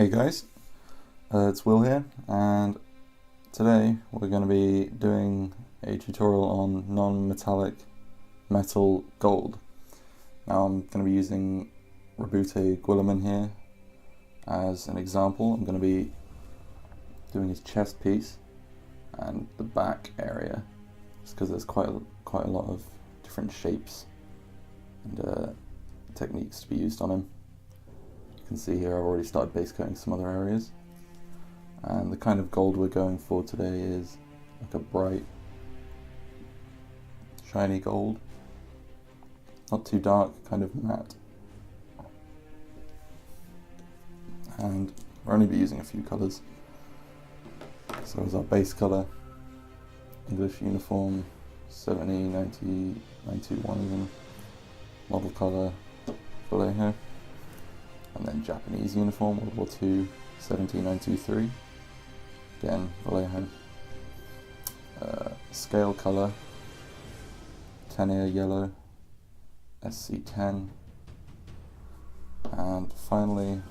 Hey guys, it's Will here, and today we're going to be doing a tutorial on non-metallic metal gold. Now I'm going to be using Rabute Guilliman here as an example. I'm going to be doing his chest piece and the back area, just because there's quite a lot of different shapes and techniques to be used on him. You can see here I've already started base coating some other areas, and the kind of gold we're going for today is like a bright shiny gold, not too dark, kind of matte, and we'll only be using a few colours. So as our base colour, English uniform 70, 90, 921 even, model colour Vallejo, and then Japanese uniform, World War II, 17923, again Vallejo. Scale colour, 10-ear yellow, SC10, and finally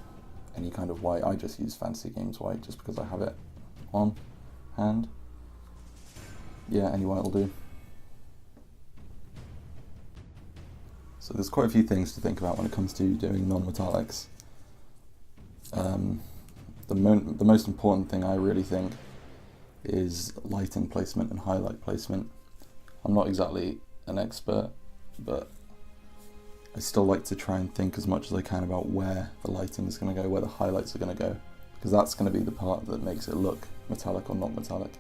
any kind of white. I just use Fantasy Games white just because I have it on hand. Yeah, any white will do. So there's quite a few things to think about when it comes to doing non-metallics. The most important thing I really think is lighting placement and highlight placement. I'm not exactly an expert, but I still like to try and think as much as I can about where the lighting is going to go, where the highlights are going to go, because that's going to be the part that makes it look metallic or not metallic.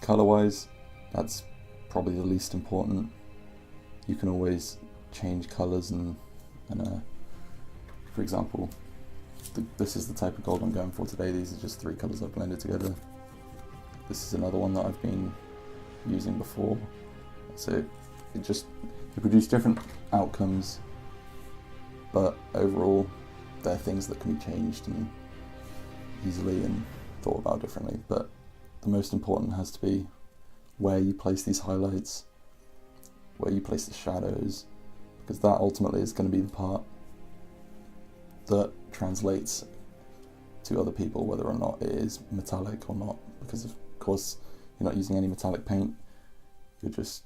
Color-wise, that's probably the least important. You can always change colors and for example, this is the type of gold I'm going for today. These are just 3 colors I've blended together. This is another one that I've been using before. So you produce different outcomes, but overall they're things that can be changed and easily and thought about differently. But the most important has to be where you place these highlights, where you place the shadows, because that ultimately is going to be the part that translates to other people whether or not it is metallic or not, because of course you're not using any metallic paint, you're just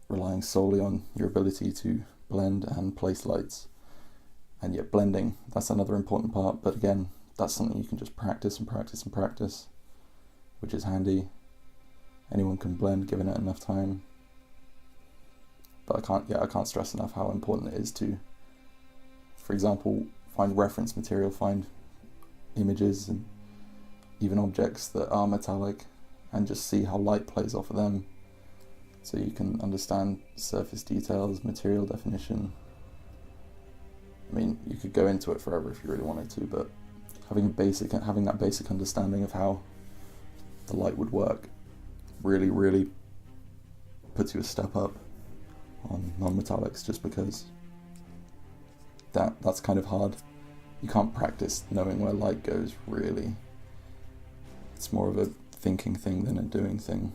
relying solely on your ability to blend and place lights. And yet blending, that's another important part, but again, that's something you can just practice and practice and practice, which is handy. Anyone can blend given it enough time. But I can't stress enough how important it is to, for example, find reference material, find images and even objects that are metallic, and just see how light plays off of them, so you can understand surface details, material definition. I mean, you could go into it forever if you really wanted to, but having that basic understanding of how the light would work really puts you a step up on non-metallics, just because that's kind of hard. You can't practice knowing where light goes, really. It's more of a thinking thing than a doing thing.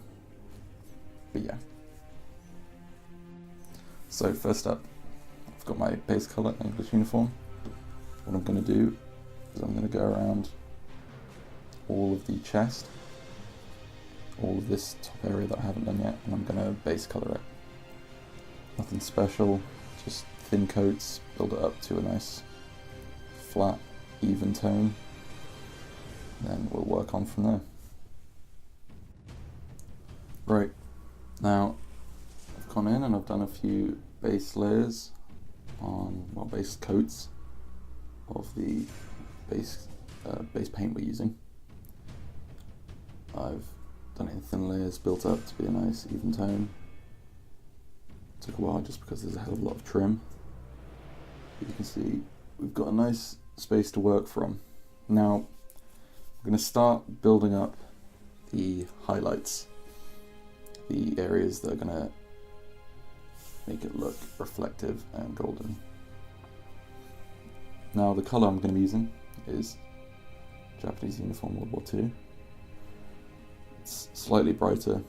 But yeah. So first up, I've got my base colour English uniform. What I'm going to do is I'm going to go around all of the chest, all of this top area that I haven't done yet, and I'm going to base colour it. Nothing special, just thin coats, build it up to a nice flat, even tone, and then we'll work on from there. Right, now I've gone in and I've done a few base layers base coats of the base paint we're using. I've done it in thin layers, built up to be a nice even tone. Took a while just because there's a hell of a lot of trim. But you can see we've got a nice space to work from. Now I'm going to start building up the highlights, the areas that are going to make it look reflective and golden. Now the colour I'm going to be using is Japanese uniform World War II. It's slightly brighter,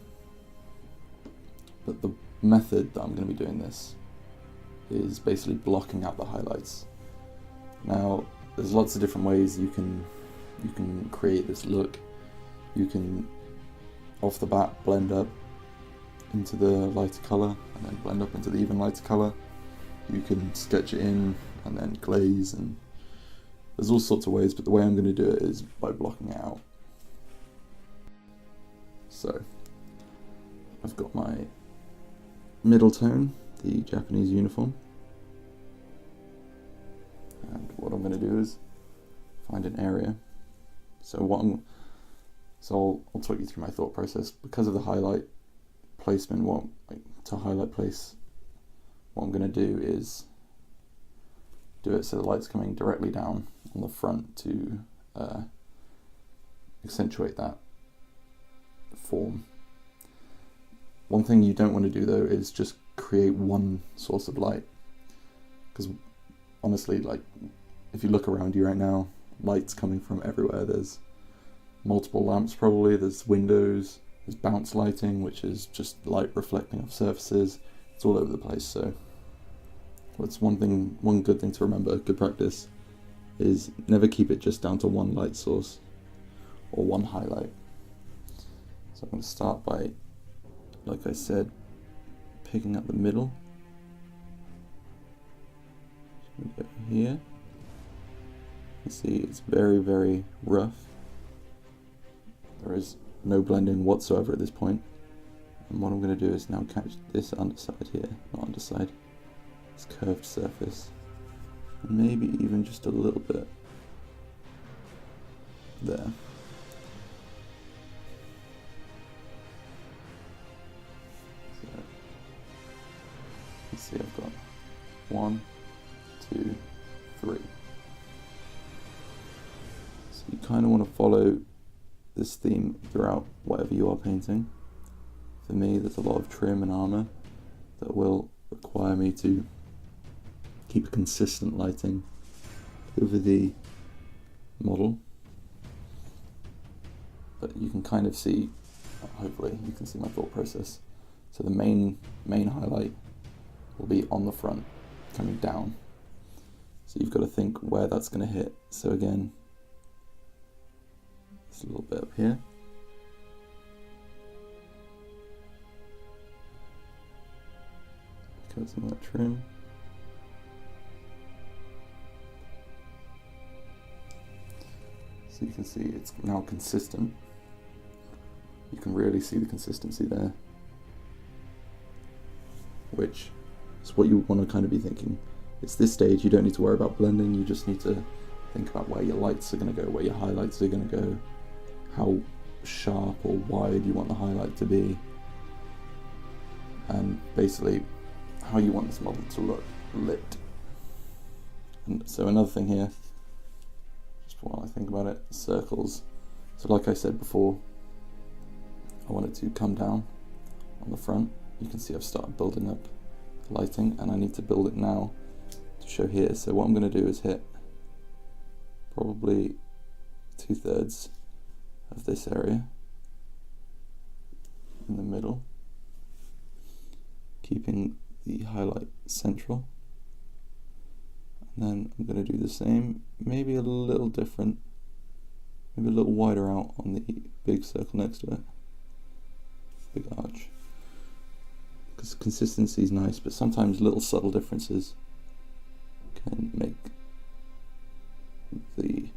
but the method that I'm going to be doing this is basically blocking out the highlights. Now, there's lots of different ways you can create this look. You can off the bat blend up into the lighter colour and then blend up into the even lighter colour. You can sketch it in and then glaze, and there's all sorts of ways, but the way I'm going to do it is by blocking it out. So I've got my middle tone, the Japanese uniform, and what I'm going to do is find an area. So I'll talk you through my thought process. Because of the highlight placement, to highlight place, what I'm going to do is do it so the light's coming directly down on the front to accentuate that form. One thing you don't want to do though is just create one source of light, because honestly, like, if you look around you right now, light's coming from everywhere. There's multiple lamps probably, there's windows, there's bounce lighting, which is just light reflecting off surfaces. It's all over the place. So what's one good thing to remember, good practice, is never keep it just down to one light source or one highlight. So I'm going to start by, like I said, picking up the middle. So we go here. You see it's very, very rough. There is no blending whatsoever at this point. And what I'm going to do is now catch this underside here, not underside, this curved surface, and maybe even just a little bit there. So you see I've got 1, 2, 3. So you kind of want to follow this theme throughout whatever you are painting. For me, there's a lot of trim and armor that will require me to keep consistent lighting over the model. But you can kind of see, hopefully you can see my thought process. So the main highlight will be on the front, coming down. So you've got to think where that's going to hit. So again, a little bit up here. Because of that trim. So you can see it's now consistent. You can really see the consistency there, which is what you want to kind of be thinking. It's this stage, you don't need to worry about blending, you just need to think about where your lights are going to go, where your highlights are going to go, how sharp or wide you want the highlight to be, and basically how you want this model to look lit. And so another thing here, just while I think about it, circles. So like I said before, I want it to come down on the front. You can see I've started building up lighting, and I need to build it now to show here. So what I'm going to do is hit probably 2/3 of this area in the middle, keeping the highlight central, and then I'm going to do the same, maybe a little different, maybe a little wider out on the big circle next to it, big arch, because consistency is nice, but sometimes little subtle differences can make the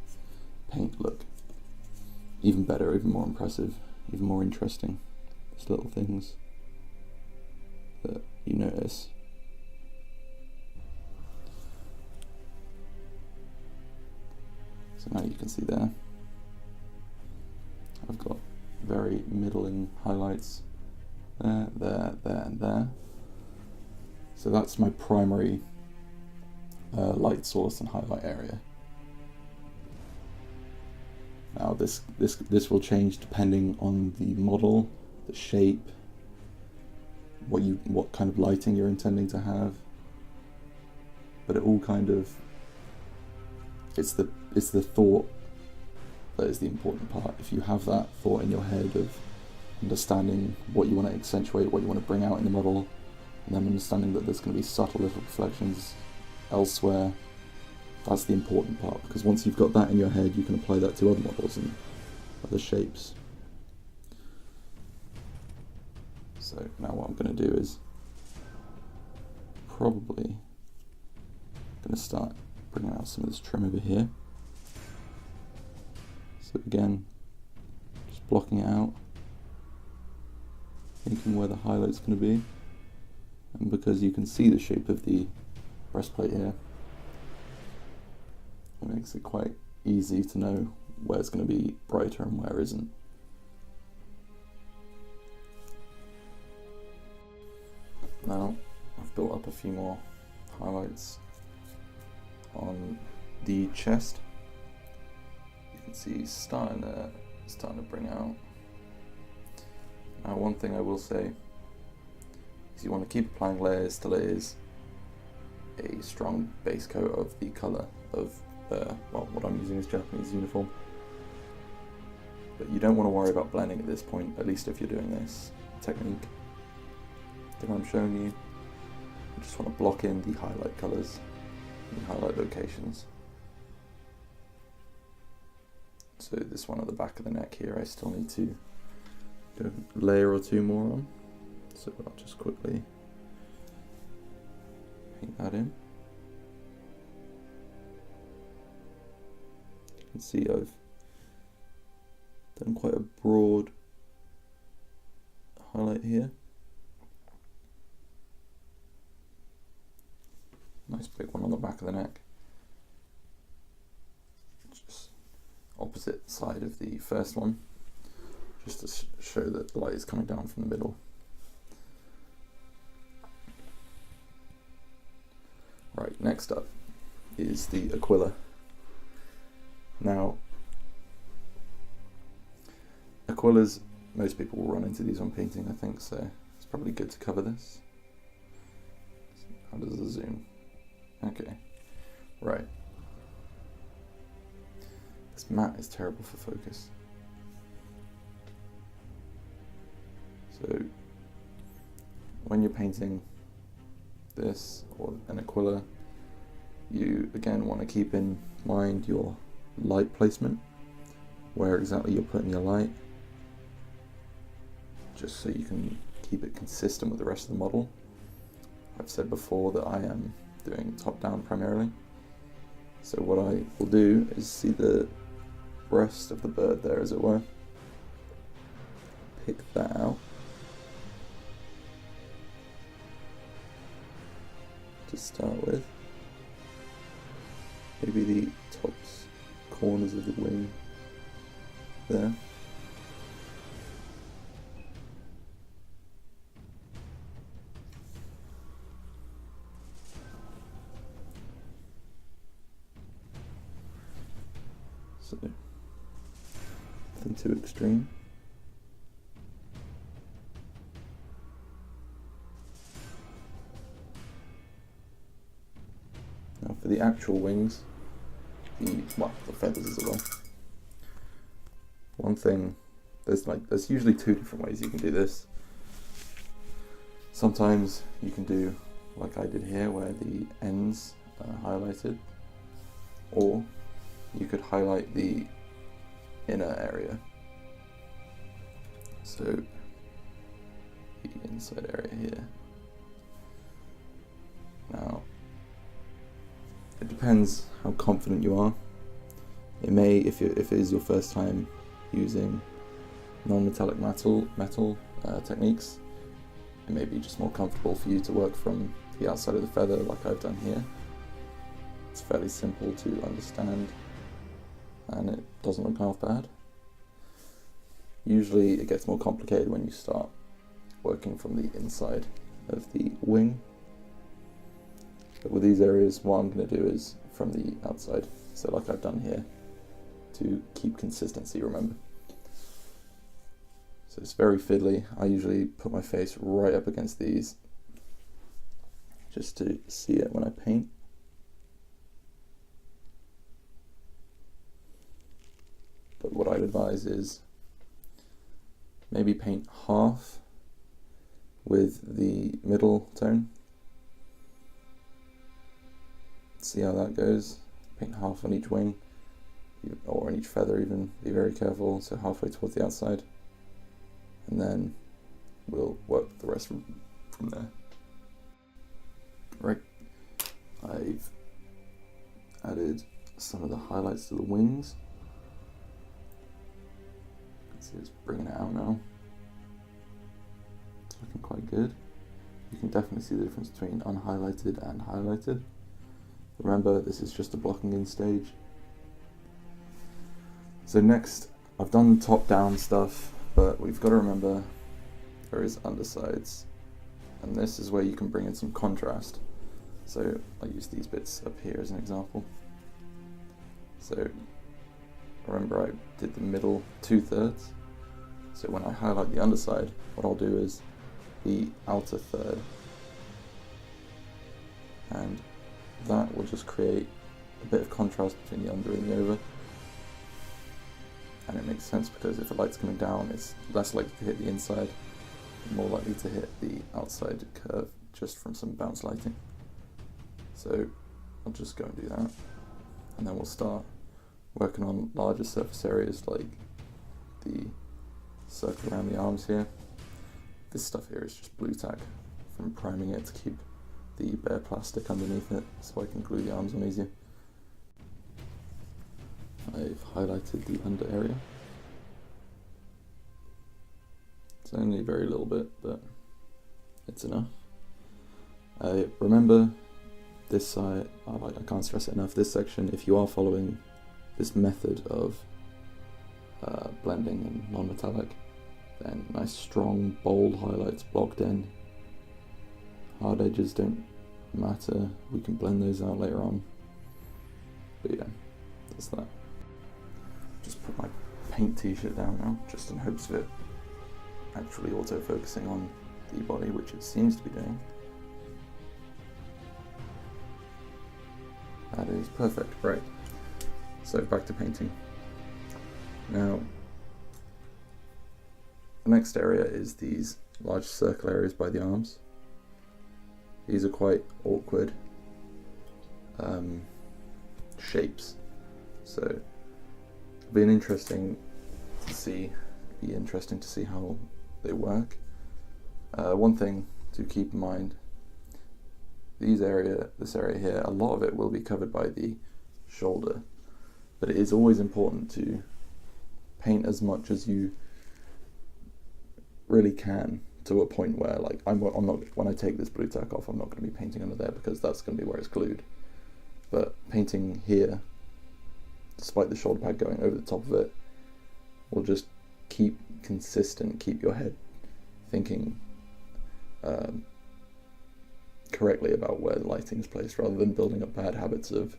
paint look even better, even more impressive, even more interesting. There's little things that you notice. So now you can see there, I've got very middling highlights there, there, there, and there. So that's my primary light source and highlight area. Now this will change depending on the model, the shape, what kind of lighting you're intending to have. But it all kind of, it's the thought that is the important part. If you have that thought in your head of understanding what you want to accentuate, what you want to bring out in the model, and then understanding that there's going to be subtle little reflections elsewhere, That's the important part, because once you've got that in your head, you can apply that to other models and other shapes. So now what I'm going to do is probably going to start bringing out some of this trim over here. So again, just blocking it out, thinking where the highlight's going to be, and because you can see the shape of the breastplate here, it makes it quite easy to know where it's going to be brighter and where isn't. Now I've built up a few more highlights on the chest. You can see it's starting to bring out. Now one thing I will say is you want to keep applying layers till it is a strong base coat of the colour of well, what I'm using is Japanese uniform. But you don't want to worry about blending at this point, at least if you're doing this technique that I'm showing you. You just want to block in the highlight colours, the highlight locations. So this one at the back of the neck here, I still need to do a layer or two more on. So I'll just quickly paint that in. You can see I've done quite a broad highlight here. Nice big one on the back of the neck. Just opposite side of the first one, just to show that the light is coming down from the middle. Right, next up is the Aquila. Now, Aquilas, most people will run into these on painting, I think, so it's probably good to cover this. How does the zoom? Okay, right. This matte is terrible for focus. So, when you're painting this or an Aquila, you again want to keep in mind your light placement, where exactly you're putting your light, just so you can keep it consistent with the rest of the model. I've said before that I am doing top down primarily, so what I will do is see the breast of the bird there, as it were, pick that out, to start with, maybe the tops corners of the wing there. So, nothing too extreme. Now for the actual wings, the feathers as well. One thing, there's usually two different ways you can do this. Sometimes you can do like I did here, where the ends are highlighted, or you could highlight the inner area. So the inside area here. Now, it depends how confident you are. It may, if it is your first time using non-metallic metal techniques, it may be just more comfortable for you to work from the outside of the feather like I've done here. It's fairly simple to understand, and it doesn't look half bad. Usually it gets more complicated when you start working from the inside of the wing. But with these areas, what I'm going to do is from the outside, so like I've done here, to keep consistency, remember. So it's very fiddly. I usually put my face right up against these just to see it when I paint. But what I'd advise is maybe paint half with the middle tone. See how that goes. paint half on each wing, or on each feather even, be very careful, so halfway towards the outside, and then we'll work the rest from there. Right, I've added some of the highlights to the wings. You can see it's bringing it out now. It's looking quite good. You can definitely see the difference between unhighlighted and highlighted. Remember, this is just a blocking in stage. So next, I've done top-down stuff, but we've got to remember there is undersides, and this is where you can bring in some contrast. So I use these bits up here as an example. So remember, I did the middle 2/3. So when I highlight the underside, what I'll do is the outer third, and that will just create a bit of contrast between the under and the over. And it makes sense because if the light's coming down, it's less likely to hit the inside, and more likely to hit the outside curve just from some bounce lighting. So I'll just go and do that, and then we'll start working on larger surface areas like the circle around the arms here. This stuff here is just blue tack from priming it to keep the bare plastic underneath it so I can glue the arms on easier. I've highlighted the under area. It's only a very little bit, but it's enough. Remember this side, I can't stress it enough, this section, if you are following this method of blending and non-metallic, then nice strong bold highlights blocked in. Hard edges don't matter, we can blend those out later on. But yeah, that's that. Just put my paint t-shirt down now, just in hopes of it actually auto-focusing on the body, which it seems to be doing. That is perfect, right. So back to painting. Now, the next area is these large circle areas by the arms. These are quite awkward shapes, so it'll be interesting to see how they work. One thing to keep in mind, this area here, a lot of it will be covered by the shoulder, but it is always important to paint as much as you really can, to a point where, like, I'm not, when I take this blue tack off, I'm not going to be painting under there because that's going to be where it's glued. But painting here, despite the shoulder pad going over the top of it, will just keep consistent, keep your head thinking correctly about where the lighting is placed, rather than building up bad habits of,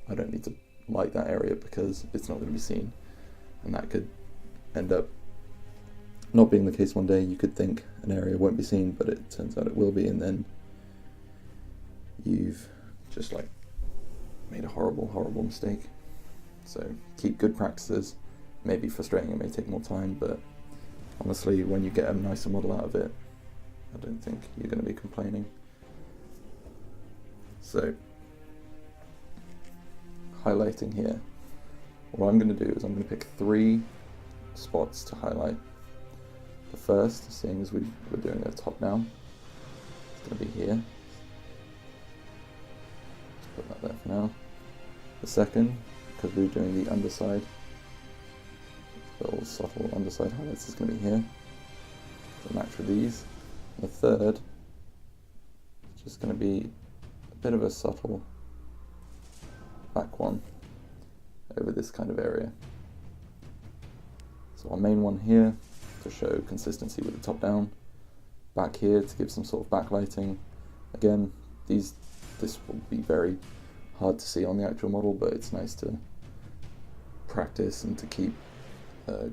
I don't need to light that area because it's not going to be seen. And that could end up not being the case one day. You could think an area won't be seen, but it turns out it will be, and then you've just like made a horrible mistake. So keep good practices. May be frustrating, it may take more time, but honestly, when you get a nicer model out of it, I don't think you're going to be complaining. So, highlighting here, what I'm going to do is I'm going to pick 3 spots to highlight. The first, seeing as we're doing a top down, it's going to be here. Let's put that there for now. The second, because we're doing the underside, little subtle underside highlights, is going to be here to match with these. And the third is just going to be a bit of a subtle back one over this kind of area. So our main one here to show consistency with the top down, back here to give some sort of backlighting. Again, this will be very hard to see on the actual model, but it's nice to practice and to keep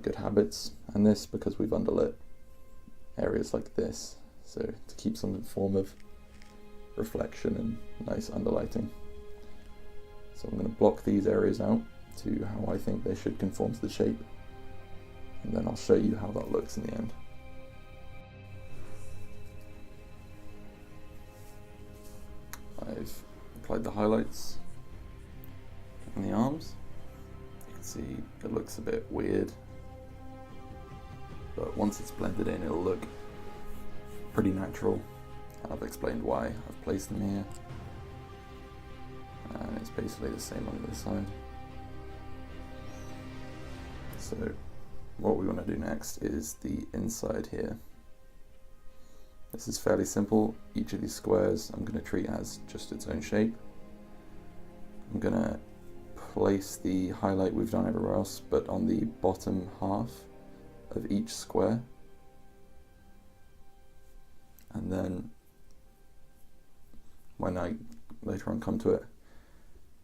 good habits. And this, because we've underlit areas like this, so to keep some form of reflection and nice underlighting. So I'm going to block these areas out to how I think they should conform to the shape, and then I'll show you how that looks in the end. I've applied the highlights, and the arms. You can see it looks a bit weird, but once it's blended in, it'll look pretty natural. I've explained why I've placed them here, and it's basically the same on the other side. So what we want to do next is the inside here. This is fairly simple. Each of these squares I'm going to treat as just its own shape. I'm going to place the highlight we've done everywhere else, but on the bottom half of each square. And then when I later on come to it,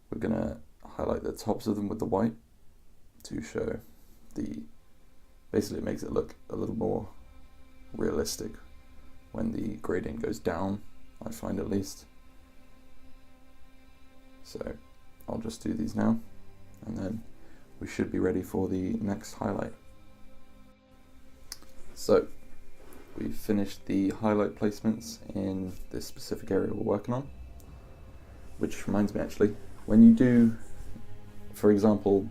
we're going to highlight the tops of them with the white to show basically it makes it look a little more realistic when the gradient goes down, I find at least. So I'll just do these now, and then we should be ready for the next highlight. So we've finished the highlight placements in this specific area we're working on, which reminds me actually, when you do, for example,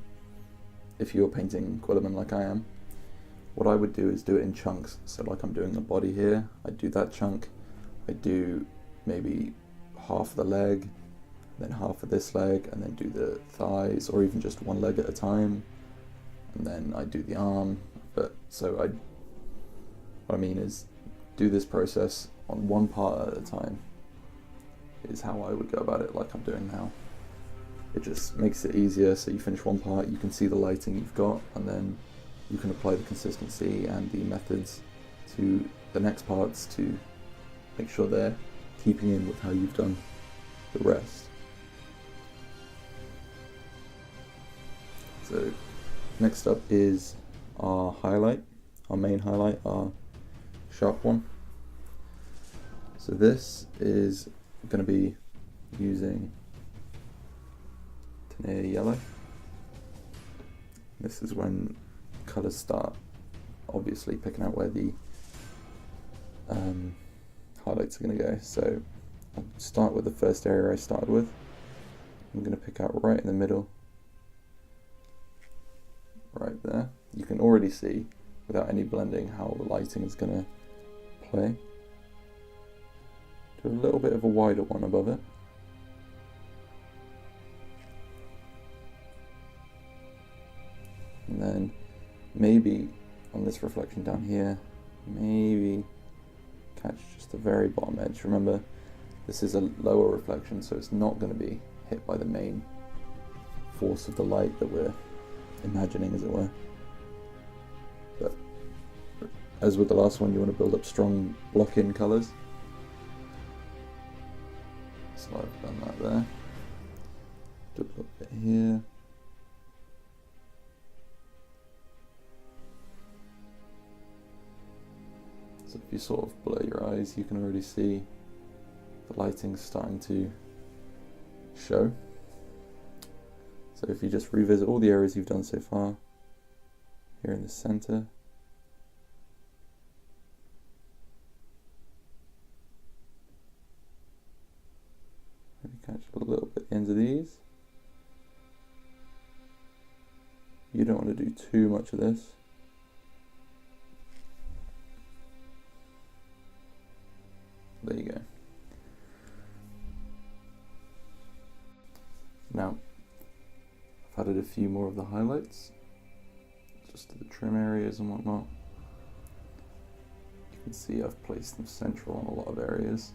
if you're painting Quilliman like I am, what I would do is do it in chunks. So like I'm doing the body here, I do that chunk, I do maybe half of the leg, then half of this leg, and then do the thighs, or even just one leg at a time, and then I do the arm. But so what I mean is do this process on one part at a time is how I would go about it, like I'm doing now. It just makes it easier, so you finish one part, you can see the lighting you've got, and then you can apply the consistency and the methods to the next parts to make sure they're keeping in with how you've done the rest. So next up is our highlight, our main highlight, our sharp one. So this is going to be using Tenier yellow. This is when colours start obviously picking out where the highlights are going to go. So I'll start with the first area I started with. I'm going to pick out right in the middle, right there. You can already see without any blending how the lighting is going to play. Do a little bit of a wider one above it. And then maybe on this reflection down here, maybe catch just the very bottom edge. Remember, this is a lower reflection, so it's not going to be hit by the main force of the light that we're imagining, as it were. But as with the last one, you want to build up strong block-in colours. So I've done that there. Do a little bit here. So if you sort of blur your eyes, you can already see the lighting's starting to show. So if you just revisit all the areas you've done so far, here in the center, maybe catch a little bit at the ends of these. You don't want to do too much of this. There you go. Now, I've added a few more of the highlights, just to the trim areas and whatnot. You can see I've placed them central on a lot of areas.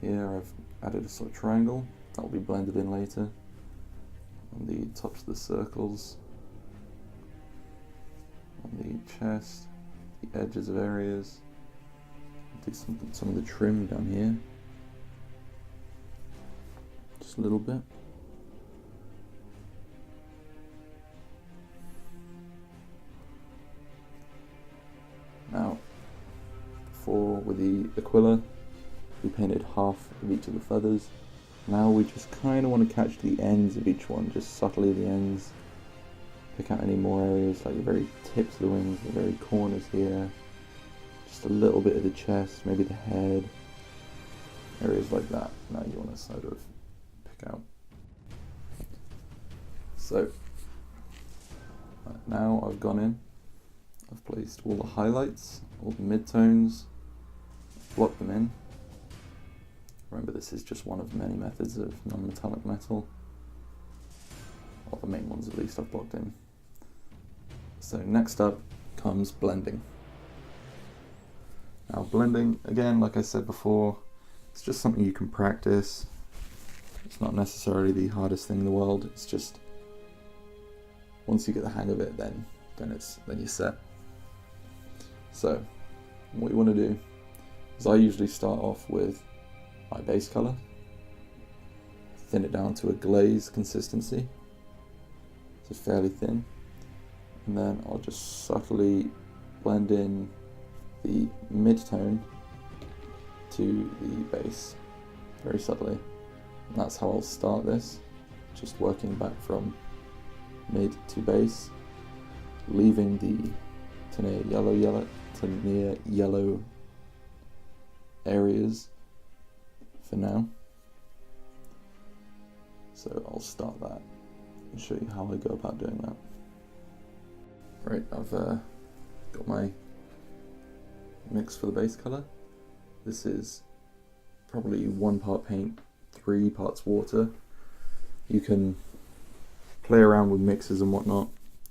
Here I've added a sort of triangle, that will be blended in later. On the tops of the circles, on the chest, the edges of areas. Do some of the trim down here, just a little bit. Now, before with the Aquila, we painted half of each of the feathers. Now we just kind of want to catch the ends of each one, just subtly the ends. Pick out any more areas, like the very tips of the wings, the very corners here. Just a little bit of the chest, maybe the head, areas like that. Now you want to sort of pick out. So now I've gone in, I've placed all the highlights, all the midtones, blocked them in. Remember, this is just one of many methods of non-metallic metal, or the main ones at least I've blocked in. So next up comes blending. Now blending, again, like I said before, it's just something you can practice. It's not necessarily the hardest thing in the world. It's just once you get the hang of it, then you're set. So what you want to do is I usually start off with my base color, thin it down to a glaze consistency, so fairly thin, and then I'll just subtly blend in the mid-tone to the base, very subtly. And that's how I'll start this, just working back from mid to base, leaving the to near yellow areas for now. So I'll start that and show you how I go about doing that. Right, I've got my mix for the base color. This is probably 1 part paint, 3 parts water. You can play around with mixes and whatnot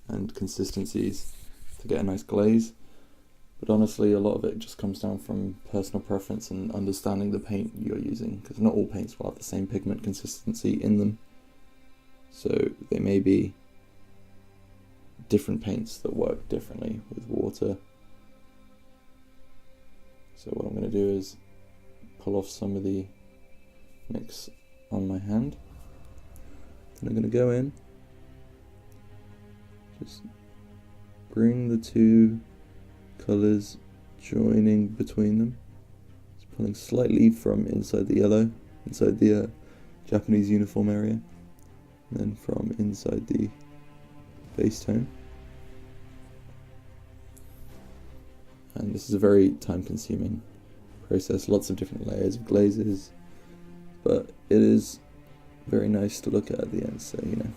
and consistencies to get a nice glaze, but honestly a lot of it just comes down from personal preference and understanding the paint you're using, because not all paints will have the same pigment consistency in them, so they may be different paints that work differently with water. So what I'm going to do is pull off some of the mix on my hand, and I'm going to go in, just bring the 2 colours joining between them, just pulling slightly from inside the yellow, inside the Japanese uniform area, and then from inside the base tone. And this is a very time consuming process, lots of different layers of glazes, but it is very nice to look at the end, so you know.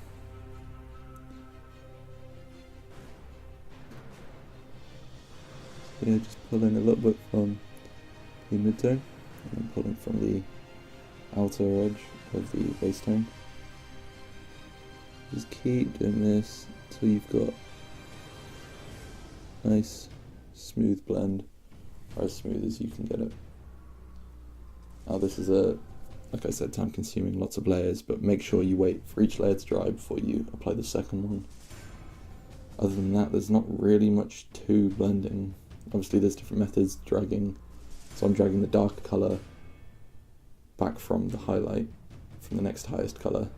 So yeah, just pulling a little bit from the mid-tone, and then pulling from the outer edge of the base tone. Just keep doing this until you've got a nice smooth blend, or as smooth as you can get it. Now this is like I said, time consuming, lots of layers, but make sure you wait for each layer to dry before you apply the second one. Other than that, there's not really much to blending. Obviously there's different methods, dragging, so I'm dragging the darker colour back from the highlight, from the next highest colour.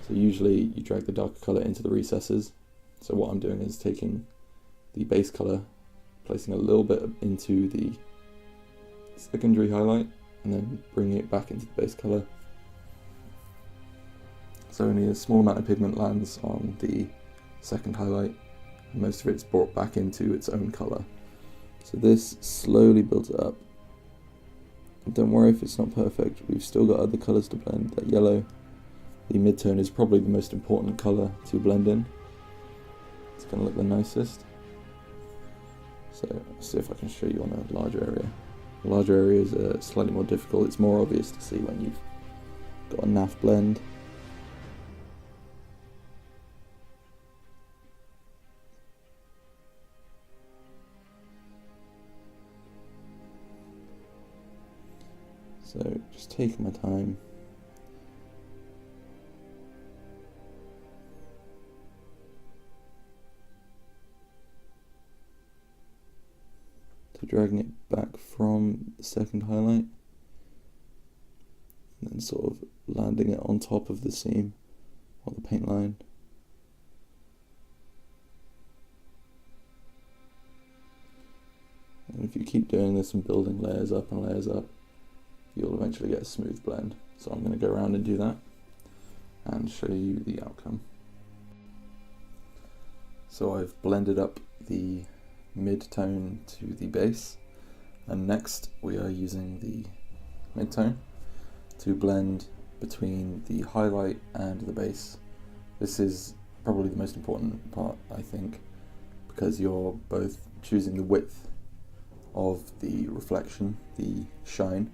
So usually you drag the darker colour into the recesses. So what I'm doing is taking the base colour, placing a little bit into the secondary highlight, and then bringing it back into the base colour. So only a small amount of pigment lands on the second highlight, and most of it's brought back into its own colour. So this slowly builds it up. And don't worry if it's not perfect, we've still got other colours to blend. That yellow, the mid-tone, is probably the most important colour to blend in. It's going to look the nicest. So let's see if I can show you on a larger area. The larger areas are slightly more difficult. It's more obvious to see when you've got a NAF blend. So just taking my time. So dragging it back from the second highlight, and then sort of landing it on top of the seam or the paint line. And if you keep doing this and building layers up and layers up, you'll eventually get a smooth blend. So I'm going to go around and do that and show you the outcome. So I've blended up the mid-tone to the base, and next we are using the mid-tone to blend between the highlight and the base, This is probably the most important part, I think, because you're both choosing the width of the reflection, the shine,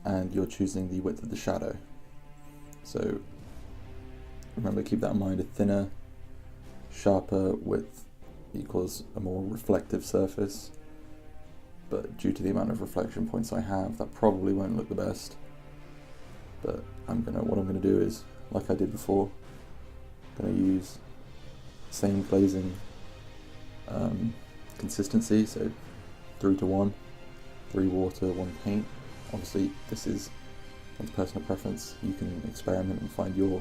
and you're choosing the width of the shadow. So remember, keep that in mind. A thinner, sharper width equals a more reflective surface, but due to the amount of reflection points I have, that probably won't look the best. But what I'm gonna do is, like I did before, I'm gonna use same glazing consistency, so 3:1, 3 water, 1 paint. Obviously this is one's personal preference, you can experiment and find your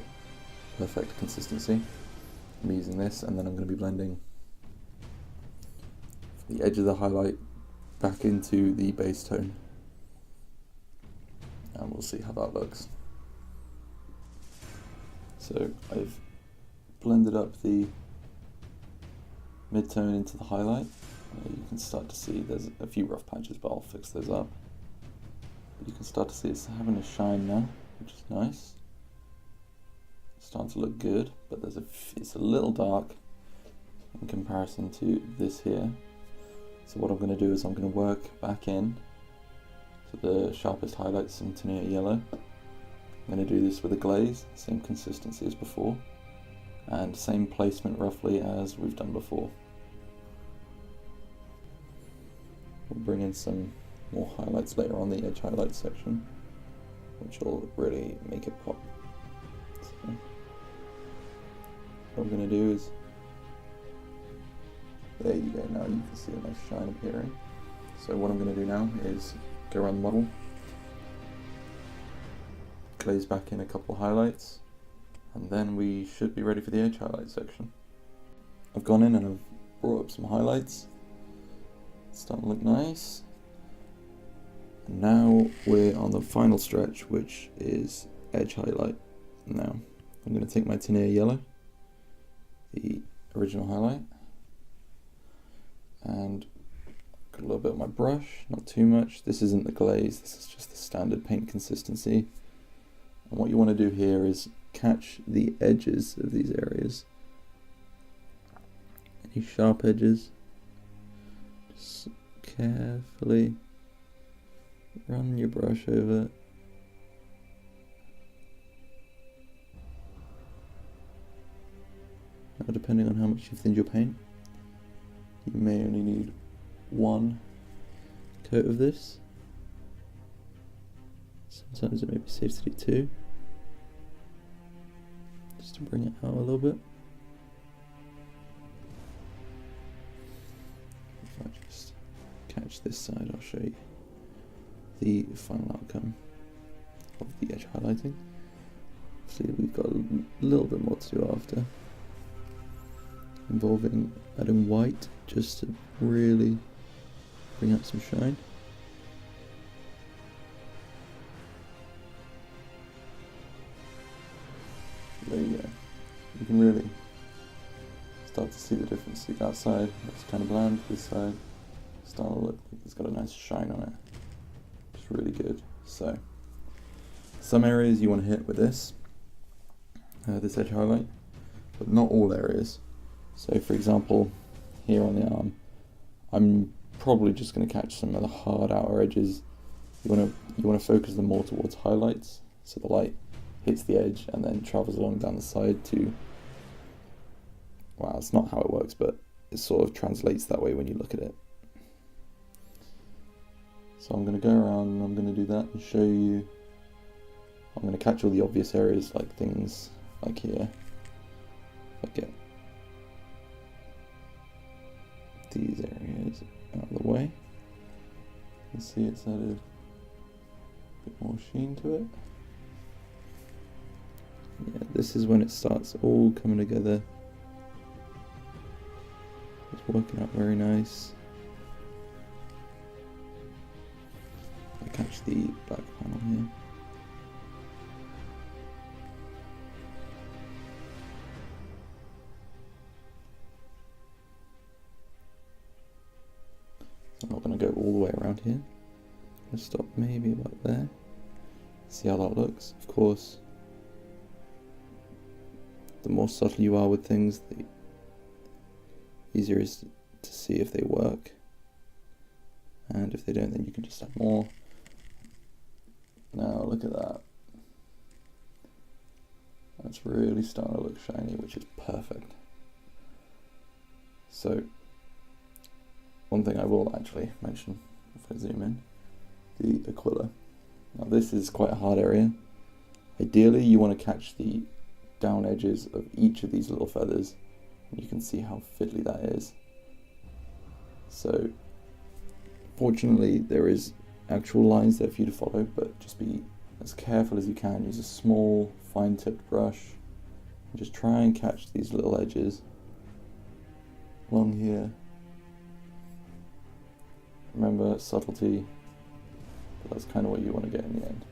perfect consistency. I'm using this, and then I'm going to be blending the edge of the highlight back into the base tone, and we'll see how that looks. So I've blended up the mid-tone into the highlight. You can start to see there's a few rough patches, but I'll fix those up. But you can start to see it's having a shine now, which is nice. It's starting to look good, but it's a little dark in comparison to this here. So what I'm going to do is I'm going to work back in to the sharpest highlights in Tenier Yellow. I'm going to do this with a glaze, same consistency as before, and same placement roughly as we've done before. We'll bring in some more highlights later on the edge highlight section, which will really make it pop. So what I'm going to do is, there you go, now you can see a nice shine appearing. So what I'm going to do now is go around the model, glaze back in a couple highlights, and then we should be ready for the edge highlight section. I've gone in and I've brought up some highlights. It's starting to look nice. And now we're on the final stretch, which is edge highlight. Now I'm going to take my Tenier Yellow, the original highlight, and got a little bit of my brush, not too much. This isn't the glaze, this is just the standard paint consistency. And what you want to do here is catch the edges of these areas. Any sharp edges, just carefully run your brush over it. Now, depending on how much you've thinned your paint, you may only need 1 coat of this. Sometimes it may be safe to do 2, just to bring it out a little bit. If I just catch this side, I'll show you the final outcome of the edge highlighting. See, we've got a little bit more to do after, involving adding white just to really bring out some shine. There you go. You can really start to see the difference. See, that side looks kind of bland, this side starting to look like it's got a nice shine on it. It's really good. So some areas you want to hit with this edge highlight, but not all areas. So for example, here on the arm, I'm probably just going to catch some of the hard outer edges. You want to focus them more towards highlights, so the light hits the edge and then travels along down the side to, well, it's not how it works, but it sort of translates that way when you look at it. So I'm going to go around and I'm going to do that and show you. I'm going to catch all the obvious areas, like things like here. If I get these areas out of the way, you can see it's added a bit more sheen to it. Yeah, this is when it starts all coming together. It's working out very nice. I catch the back panel here. So I'm not going to go all the way around here. I'm going to stop maybe about there. See how that looks. Of course, the more subtle you are with things, the easier it is to see if they work. And if they don't, then you can just add more. Now look at that. That's really starting to look shiny, which is perfect. So, one thing I will actually mention, if I zoom in, the Aquila. Now this is quite a hard area. Ideally you want to catch the down edges of each of these little feathers, and you can see how fiddly that is. So fortunately there is actual lines there for you to follow, but just be as careful as you can. Use a small fine tipped brush and just try and catch these little edges along here. Remember, subtlety, but that's kind of what you want to get in the end.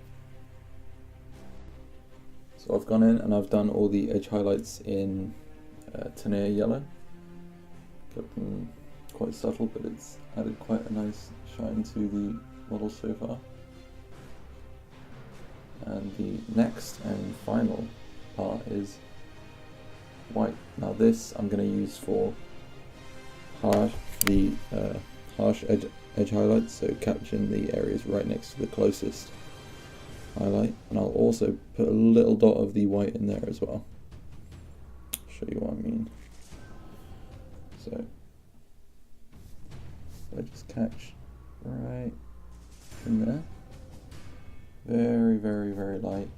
So I've gone in and I've done all the edge highlights in Tenere yellow. Kept them quite subtle, but it's added quite a nice shine to the model so far. And the next and final part is white. Now this I'm going to use for harsh edge highlights, so capturing the areas right next to the closest highlight, and I'll also put a little dot of the white in there as well. I'll show you what I mean. So I just catch right in there, very, very, very light,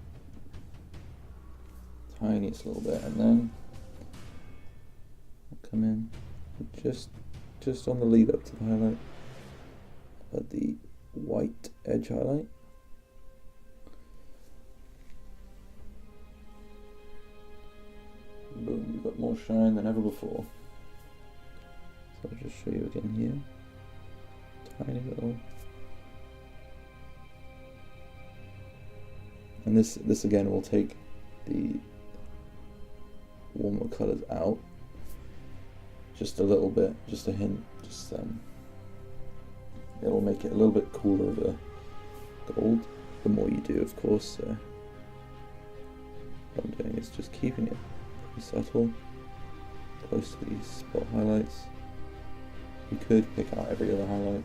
tiniest little bit, and then I'll come in just on the lead up to the highlight, at the white edge highlight. Boom, you've got more shine than ever before. So I'll just show you again here. Tiny little. And this again will take the warmer colours out just a little bit, just a hint, just it'll make it a little bit cooler of a gold. The more you do, of course. What I'm doing is just keeping it pretty subtle, close to these spot highlights. You could pick out every other highlight,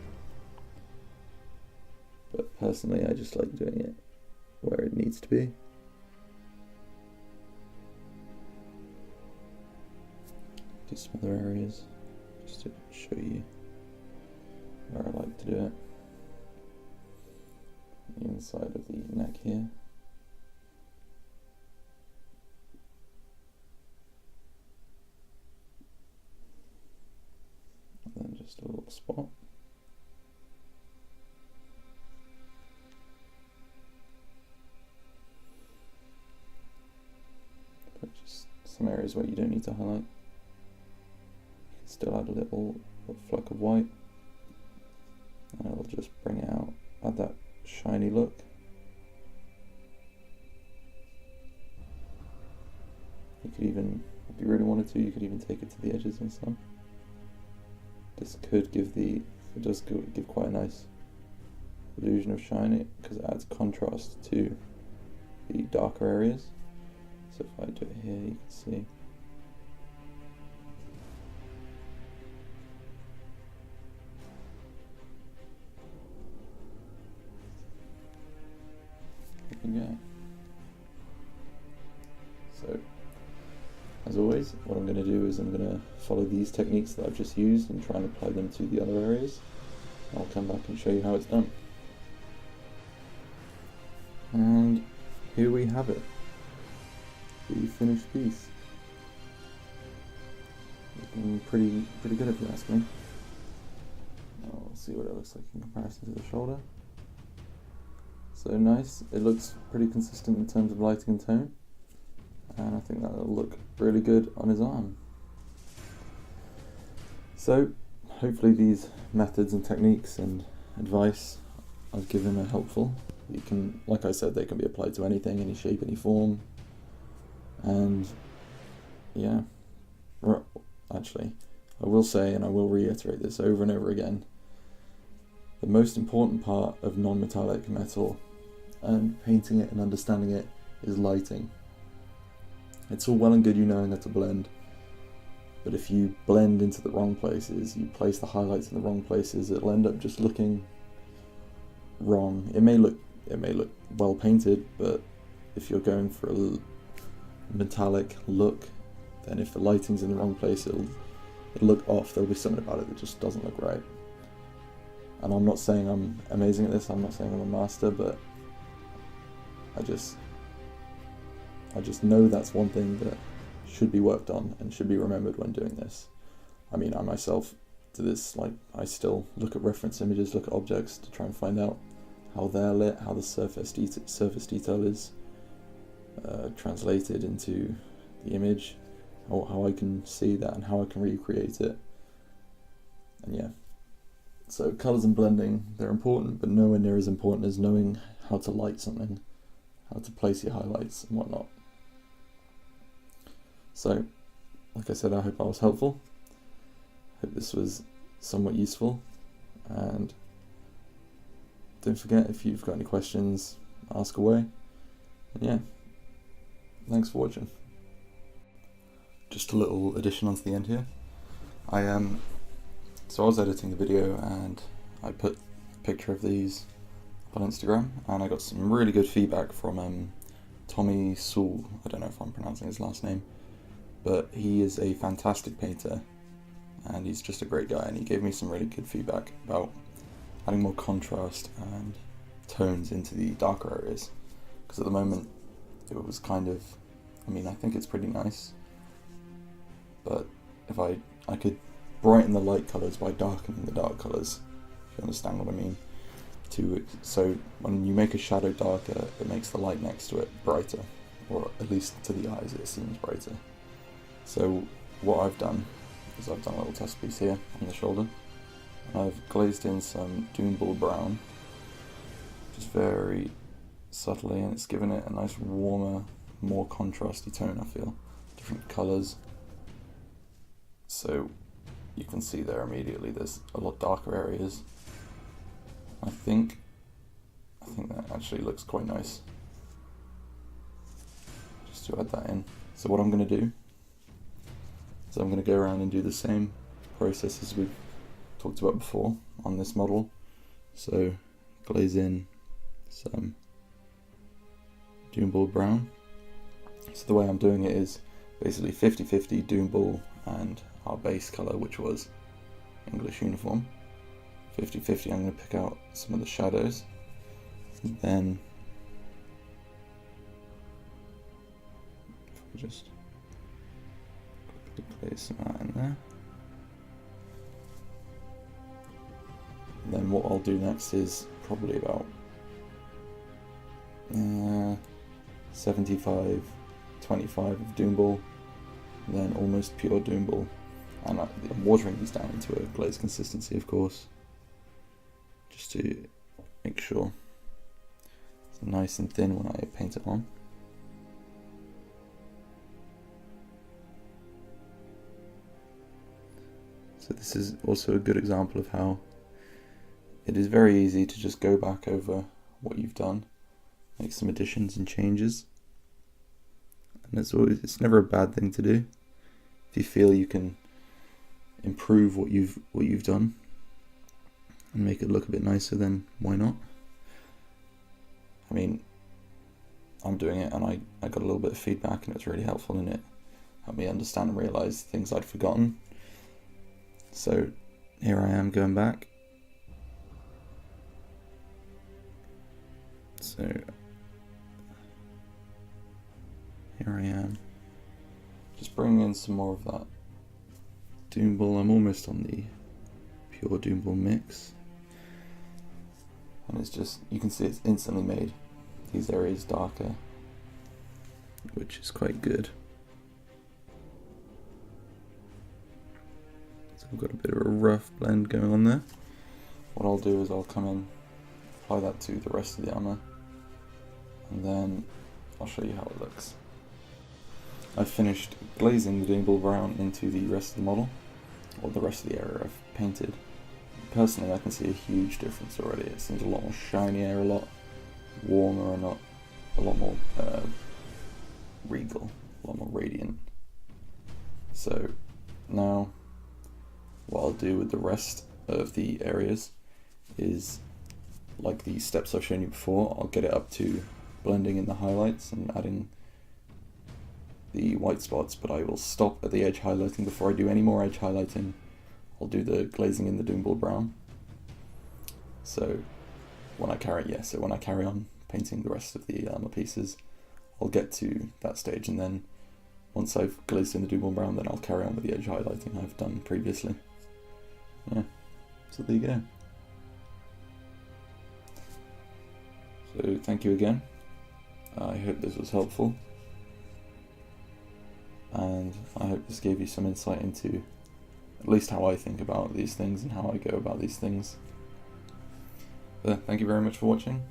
but personally I just like doing it where it needs to be. Do some other areas just to show you where I like to do it. The inside of the neck here. And then just a little spot. But just some areas where you don't need to highlight. Still add a little fleck of white, and it'll just bring it out, add that shiny look. You could even, if you really wanted to, you could even take it to the edges and some. This could give it does give quite a nice illusion of shine, because it adds contrast to the darker areas. So if I do it here, you can see. Okay. So, as always, what I'm going to do is I'm going to follow these techniques that I've just used and try and apply them to the other areas. I'll come back and show you how it's done. And here we have it, the finished piece. Looking pretty good if you ask me. I'll see what it looks like in comparison to the shoulder. So nice, it looks pretty consistent in terms of lighting and tone, and I think that'll look really good on his arm. So hopefully these methods and techniques and advice I've given are helpful. You can, like I said, they can be applied to anything, any shape, any form, and yeah, actually I will say, and I will reiterate this over and over again, the most important part of non-metallic metal and painting it and understanding it is lighting. It's all well and good you knowing how to blend, but if you blend into the wrong places, you place the highlights in the wrong places, it'll end up just looking wrong. It may look well painted, but if you're going for a metallic look, then if the lighting's in the wrong place, it'll look off. There'll be something about it that just doesn't look right. And I'm not saying I'm amazing at this, I'm not saying I'm a master, but I just know that's one thing that should be worked on and should be remembered when doing this. I mean, I myself do this, like, I still look at reference images, look at objects to try and find out how they're lit, how the surface detail is translated into the image, how I can see that and how I can recreate it. And yeah, so colours and blending, they're important, but nowhere near as important as knowing how to light something, how to place your highlights and whatnot. So, like I said, I hope I was helpful. Hope this was somewhat useful, and don't forget, if you've got any questions, ask away. And yeah, thanks for watching. Just a little addition onto the end here. So I was editing the video and I put a picture of these up on Instagram, and I got some really good feedback from Tommy Sewell. I don't know if I'm pronouncing his last name, but he is a fantastic painter and he's just a great guy, and he gave me some really good feedback about adding more contrast and tones into the darker areas, because at the moment it was kind of, I mean, I think it's pretty nice, but if I could brighten the light colours by darkening the dark colours, if you understand what I mean. So when you make a shadow darker, it makes the light next to it brighter, or at least to the eyes it seems brighter. So what I've done is I've done a little test piece here on the shoulder. I've glazed in some Dune brown, just very subtly, and it's given it a nice warmer, more contrasty tone, I feel. Different colours. So you can see there immediately there's a lot darker areas. I think that actually looks quite nice. Just to add that in. So what I'm going to do is I'm going to go around and do the same process as we've talked about before on this model. So glaze in some Dune brown. So the way I'm doing it is basically 50-50 Dune and our base colour, which was English uniform. 50-50, I'm going to pick out some of the shadows, and then just place some of that in there. And then what I'll do next is probably about 75-25 of Dune and then almost pure Dune and I'm watering these down into a glaze consistency, of course, just to make sure it's nice and thin when I paint it on. So this is also a good example of how it is very easy to just go back over what you've done, make some additions and changes, and it's never a bad thing to do. If you feel you can improve what you've done and make it look a bit nicer, then why not? I mean, I'm doing it and I got a little bit of feedback and it's really helpful, and it helped me understand and realise things I'd forgotten. So here I am going back. So here I am, just bringing in some more of that Dune I'm almost on the pure Dune mix, and it's just, you can see it's instantly made these areas darker, which is quite good. So I've got a bit of a rough blend going on there. What I'll do is I'll come in, apply that to the rest of the armour, and then I'll show you how it looks. I've finished glazing the Dune brown into the rest of the model, or the rest of the area I've painted. Personally, I can see a huge difference already. It seems a lot more shinier, a lot warmer, and a lot more regal. a lot more radiant. So now what I'll do with the rest of the areas is, like the steps I've shown you before, I'll get it up to blending in the highlights and adding the white spots, but I will stop at the edge highlighting before I do any more edge highlighting. I'll do the glazing in the Doomboard brown. So when I carry on painting the rest of the armor pieces, I'll get to that stage, and then once I've glazed in the Doomboard brown, then I'll carry on with the edge highlighting I've done previously. Yeah, so there you go. So thank you again. I hope this was helpful, and I hope this gave you some insight into at least how I think about these things and how I go about these things. But thank you very much for watching.